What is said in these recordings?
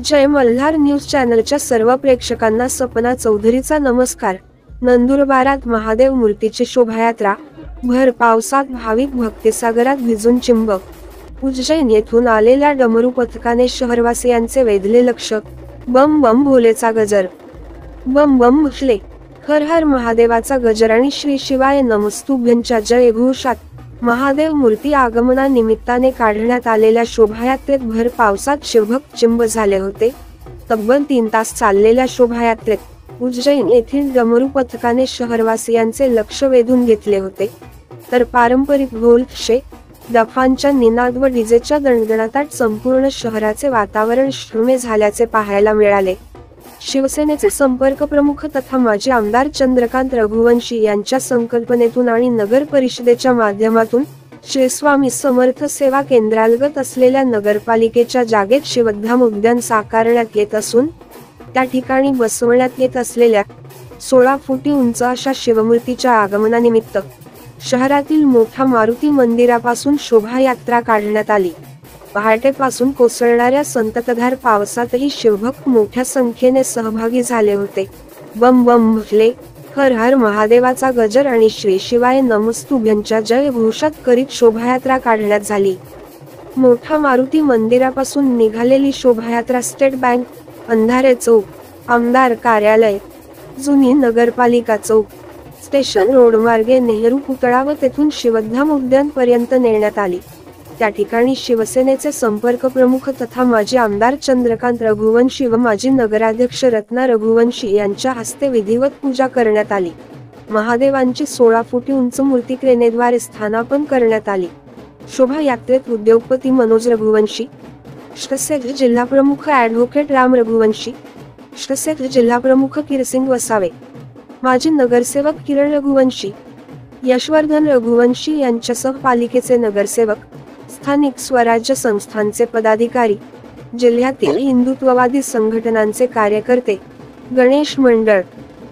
जय Malhar news चॅनलच्या सर्व प्रेक्षकांना सपना चौधरीचा नमस्कार। नंदुरबारात महादेव मूर्तीची शोभायात्रा, भर पावसात भाविक भक्तिसागरात भिजून चिंब। उज्जैन येथून आलेल्या डमरू पथकाने शहरवासियांचे वेधले लक्ष। बम बम भोलेचा गजर, बम बम भुसले, हर हर महादेवाचा गजर आणि श्री शिवाय नमस्तुभ्यंच्या जयघोषात महादेव मूर्ती आगमनानिमित्ताने काढण्यात आलेल्या शोभायात्रेत भर पावसात शिवभक्त चिंब झाले होते। तब्बल 3 तास चाललेल्या शोभायात्रेत उज्जैन येथील डमरू पथकाने शहरवासियांचे लक्ष वेधून घेतले होते, तर पारंपरिक ढोल डफांच्या निनाद व डीजेच्या दणदणाटात संपूर्ण शहराचे वातावरण श्रुमे झाल्याचे पाहायला मिळाले। शिवसेनेचे संपर्क प्रमुख तथा माजी आमदार चंद्रकांत रघुवंशी यांच्या संकल्पनेतून आणि नगर परिषदेच्या माध्यमातून श्री स्वामी समर्थ सेवा केंद्रालगत असलेल्या नगरपालिकेच्या जागेत शिवधाम उद्यान साकारण्यात येत असून त्या ठिकाणी बसवण्यात येत असलेल्या 16 फुटी उंच अशा शिवमूर्तीच्या आगमनानिमित्त शहरातील मोठा मारुती मंदिरापासून शोभायात्रा काढण्यात आली। पहाटेपासून कोसळणाऱ्या संततधार पावसातही शिवभक्त मोठ्या संख्येने सहभागी झाले होते। बम बम भुसले, हर हर महादेवाचा गजर आणि श्री शिवाय नमस्तुभ्यंच्या जयघोषात करीत शोभायात्रा काढण्यात झाली। मोठा मारुती मंदिरापासून निघालेली शोभायात्रा स्टेट बँक, अंधारे चौक, आमदार कार्यालय, जुनी नगरपालिका चौक, स्टेशन रोड मार्गे नेहरू पुतळा व तेथून शिवधाम उद्यान पर्यंत नेण्यात आली। त्या ठिकाणी शिवसेनेचे संपर्क प्रमुख तथा माजी आमदार चंद्रकांत रघुवंशी व माजी नगराध्यक्ष रत्ना रघुवंशी यांच्या हस्ते विधिवत पूजा करण्यात आली। महादेवांची 16 फुटी उंच मूर्ती क्रेनेद्वारे स्थानापन करण्यात आली। शोभायात्रेत उद्योगपती मनोज रघुवंशी, तसेच जिल्हाप्रमुख ॲडव्होकेट राम रघुवंशी, तसेच जिल्हाप्रमुख किरसिंग वसावे, माजी नगरसेवक किरण रघुवंशी, यशवर्धन रघुवंशी यांच्यासह पालिकेचे नगरसेवक, स्थानिक स्वराज्य संस्थांचे पदाधिकारी, जिल्ह्यातील हिंदुत्ववादी संघटनांचे कार्यकर्ते, गणेश मंडळ,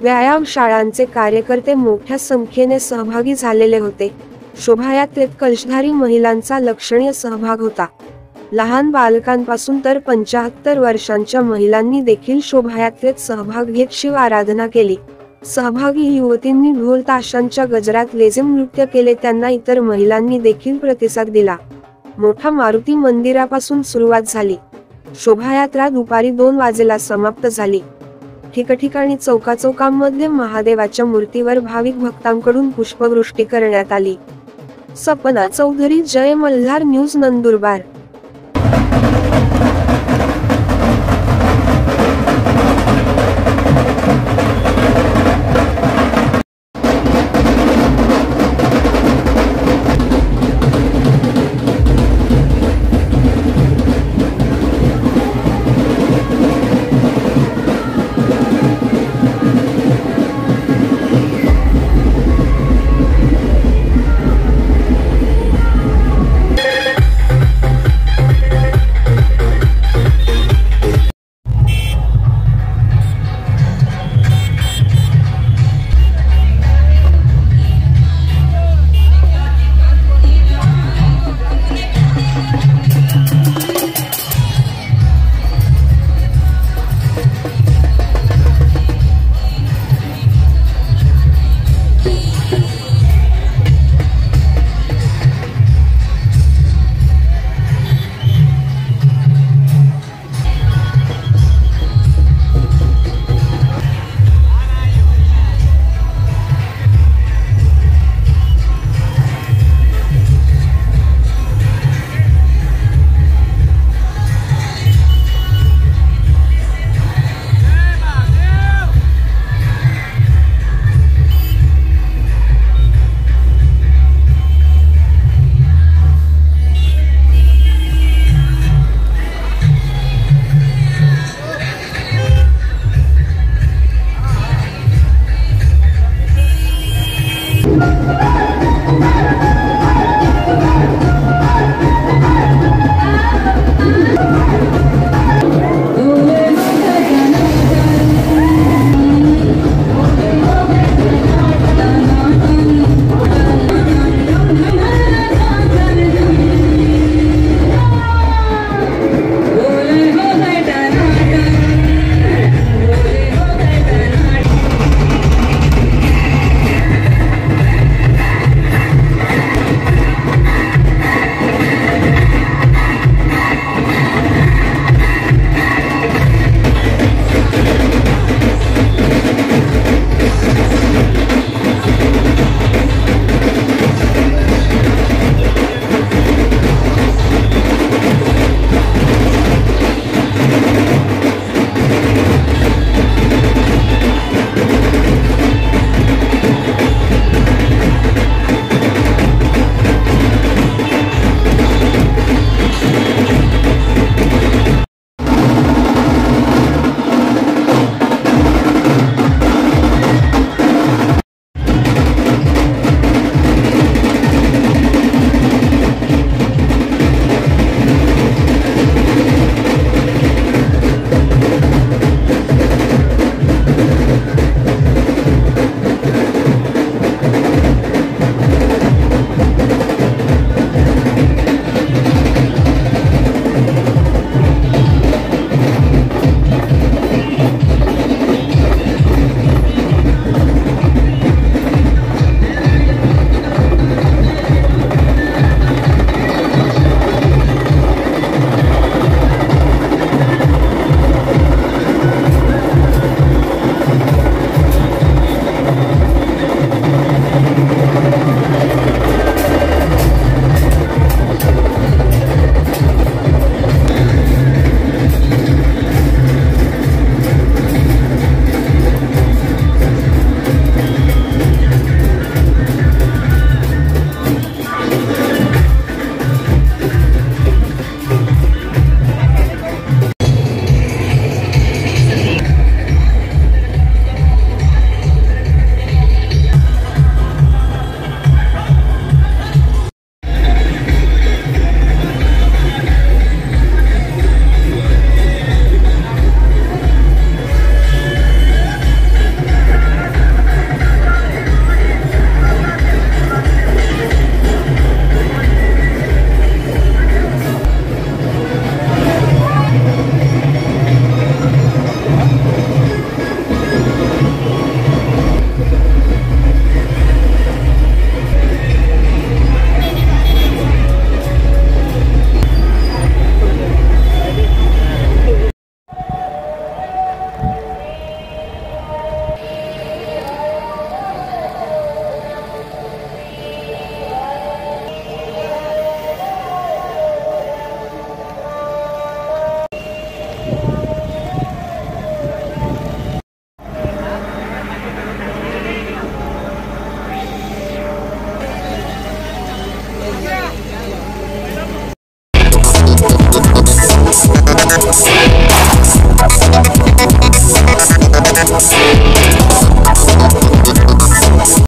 व्यायाम शाळांचे कार्यकर्ते मोठ्या संख्येने सहभागी झालेले होते। शोभायात्रेत कलशधारी महिलांचा लक्षणीय सहभाग होता। लहान बालकांपासून तर 75 वर्षांच्या महिलांनी देखील शोभायात्रेत सहभाग घेत शिव आराधना केली। सहभागी युवतींनी ढोल ताशांच्या गजरात लेझिम नृत्य केले, त्यांना इतर महिलांनी देखील प्रतिसाद दिला। मोठा मारुती मंदिरापासून सुरुवात झाली। शोभायात्रा दुपारी 2 वाजेला समाप्त झाली। ठिकठिकाणी चौकाचौकांमध्ये महादेवाच्या मूर्तीवर भाविक भक्तांकडून पुष्पवृष्टी करण्यात आली। सपना चौधरी, जय मल्हार न्यूज, नंदुरबार।